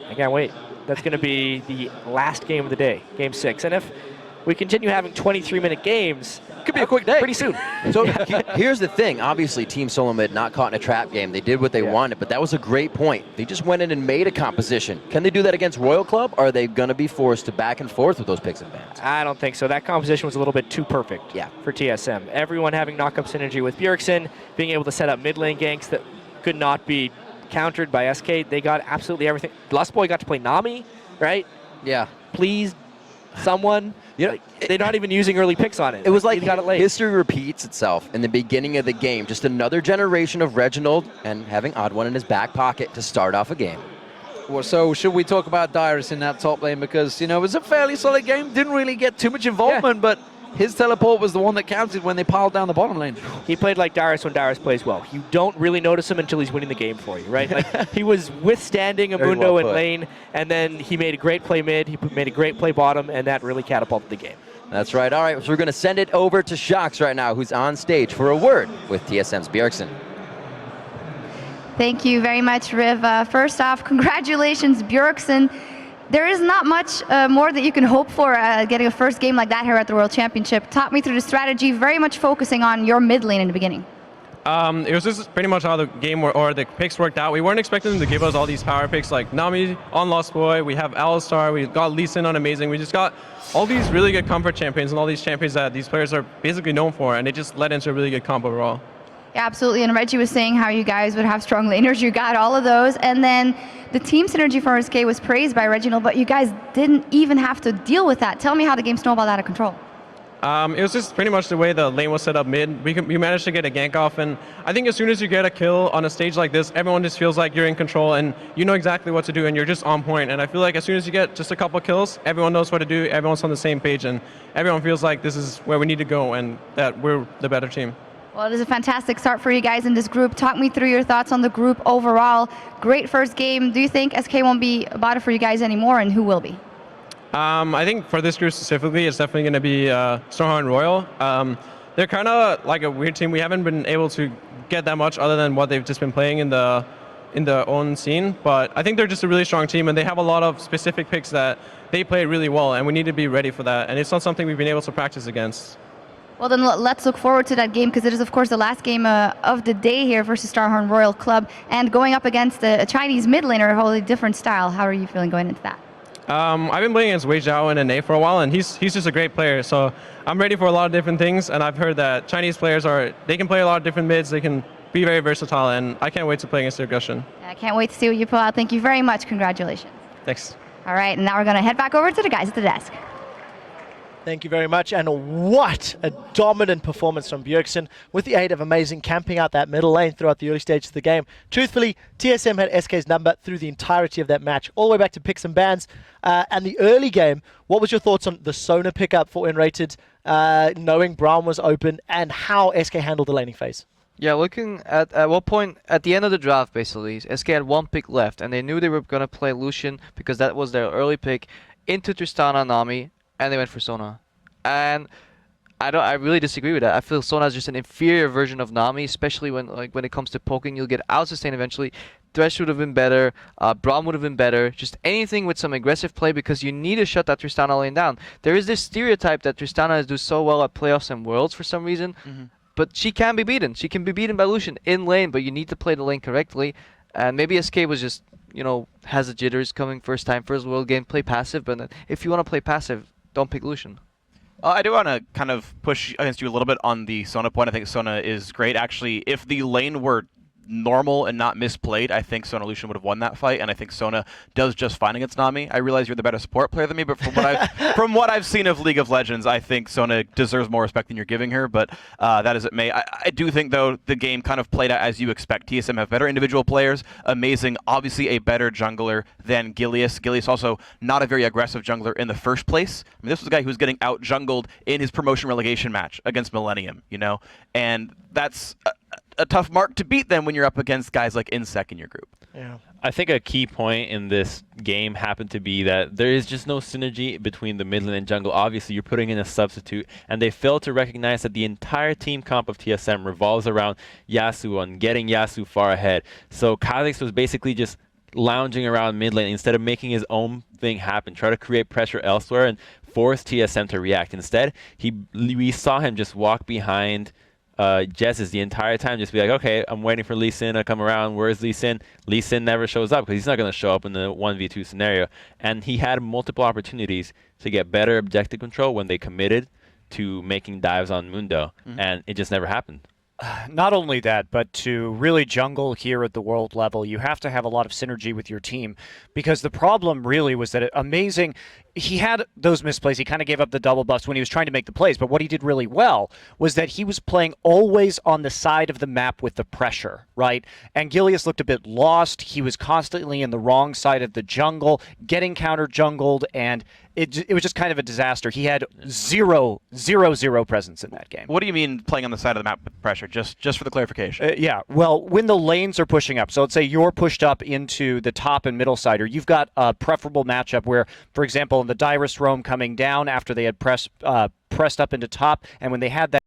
I can't wait. That's going to be the last game of the day, Game 6. And if we continue having 23-minute games, could be a quick day. Pretty soon. So here's the thing. Obviously, Team Solo Mid not caught in a trap game. They did what they wanted, but that was a great point. They just went in and made a composition. Can they do that against Royal Club, or are they going to be forced to back and forth with those picks and bans? I don't think so. That composition was a little bit too perfect for TSM. Everyone having knock-up synergy with Bjergsen, being able to set up mid-lane ganks that could not be countered by SK. They got absolutely everything. Lustboy got to play Nami, right? Yeah. Please, someone. You know, they're not even using early picks on it. It was like got it late. History repeats itself in the beginning of the game. Just another generation of Reginald and having Odd One in his back pocket to start off a game. Well, so should we talk about Dyrus in that top lane? Because, you know, it was a fairly solid game. Didn't really get too much involvement, but his teleport was the one that counted when they piled down the bottom lane. He played like Dyrus when Dyrus plays well. You don't really notice him until he's winning the game for you, right? Like he was withstanding a Mundo in lane, and then he made a great play mid, he made a great play bottom, and that really catapulted the game. That's right. All right, so we're going to send it over to Shox right now, who's on stage for a word with TSM's Bjergsen. Thank you very much, Riv. First off, congratulations, Bjergsen. There is not much more that you can hope for getting a first game like that here at the World Championship. Talk me through the strategy, very much focusing on your mid lane in the beginning. It was just pretty much how the game or the picks worked out. We weren't expecting them to give us all these power picks like Nami on Lost Boy, we have Alistar, we got Lee Sin on Amazing. We just got all these really good comfort champions and all these champions that these players are basically known for, and it just led into a really good comp overall. Yeah, absolutely. And Reggie was saying how you guys would have strong laners. You got all of those. And then the team synergy for SK was praised by Reginald, but you guys didn't even have to deal with that. Tell me how the game snowballed out of control. It was just pretty much the way the lane was set up mid. We managed to get a gank off, and I think as soon as you get a kill on a stage like this, everyone just feels like you're in control and you know exactly what to do and you're just on point. And I feel like as soon as you get just a couple kills, everyone knows what to do, everyone's on the same page, and everyone feels like this is where we need to go and that we're the better team. Well, it is a fantastic start for you guys in this group. Talk me through your thoughts on the group overall. Great first game. Do you think SK won't be about it for you guys anymore, and who will be? I think for this group specifically, it's definitely going to be Stormheart and Royal. They're kind of like a weird team. We haven't been able to get that much other than what they've just been playing in the own scene. But I think they're just a really strong team, and they have a lot of specific picks that they play really well, and we need to be ready for that. And it's not something we've been able to practice against. Well, then let's look forward to that game, because it is, of course, the last game of the day here versus Starhorn Royal Club, and going up against a Chinese mid laner, a wholly different style. How are you feeling going into that? I've been playing against Wei Zhao in NA for a while, and he's just a great player. So I'm ready for a lot of different things, and I've heard that Chinese players they can play a lot of different mids, they can be very versatile, and I can't wait to play against their aggression. I can't wait to see what you pull out. Thank you very much. Congratulations. Thanks. All right, and now we're going to head back over to the guys at the desk. Thank you very much, and what a dominant performance from Bjergsen with the aid of Amazing camping out that middle lane throughout the early stages of the game. Truthfully, TSM had SK's number through the entirety of that match, all the way back to picks and bans. And the early game, what was your thoughts on the Sona pickup for Unrated, knowing Brown was open, and how SK handled the laning phase? Yeah, looking at what point, at the end of the draft basically, SK had one pick left, and they knew they were going to play Lucian because that was their early pick, into Tristana Nami, and they went for Sona. And I really disagree with that. I feel Sona is just an inferior version of Nami, especially when it comes to poking. You'll get out sustain eventually. Thresh would have been better. Braum would have been better. Just anything with some aggressive play, because you need to shut that Tristana lane down. There is this stereotype that Tristana does so well at playoffs and worlds for some reason, but she can be beaten. She can be beaten by Lucian in lane, but you need to play the lane correctly. And maybe SK was just, has the jitters coming first world game, play passive. But if you want to play passive, don't pick Lucian. I do want to kind of push against you a little bit on the Sona point. I think Sona is great. Actually, if the lane were normal and not misplayed, I think Sona Lucian would have won that fight, and I think Sona does just fine against Nami. I realize you're the better support player than me, but from what I've seen of League of Legends, I think Sona deserves more respect than you're giving her, but that as it may. I do think, though, the game kind of played out as you expect. TSM have better individual players, Amazing, obviously a better jungler than Gilius. Gilius also not a very aggressive jungler in the first place. I mean, this was a guy who was getting out-jungled in his promotion relegation match against Millennium, and that's a tough mark to beat then when you're up against guys like Insec in your group. Yeah. I think a key point in this game happened to be that there is just no synergy between the mid lane and jungle. Obviously, you're putting in a substitute, and they failed to recognize that the entire team comp of TSM revolves around Yasuo and getting Yasuo far ahead. So Kha'Zix was basically just lounging around mid lane instead of making his own thing happen, try to create pressure elsewhere and force TSM to react. Instead, we saw him just walk behind Jez's the entire time, just be like, okay, I'm waiting for Lee Sin to come around. Where's Lee Sin? Lee Sin never shows up because he's not going to show up in the 1v2 scenario. And he had multiple opportunities to get better objective control when they committed to making dives on Mundo, and it just never happened. Not only that, but to really jungle here at the world level, you have to have a lot of synergy with your team, because the problem really was that Amazing, he had those misplays. He kind of gave up the double buffs when he was trying to make the plays. But what he did really well was that he was playing always on the side of the map with the pressure, right? And Gilius looked a bit lost. He was constantly in the wrong side of the jungle, getting counter-jungled, and it was just kind of a disaster. He had zero presence in that game. What do you mean playing on the side of the map with pressure? Just for the clarification. Yeah, well, when the lanes are pushing up, so let's say you're pushed up into the top and middle side, or you've got a preferable matchup where, for example, in the Dyrus roam coming down after they had pressed up into top, and when they had that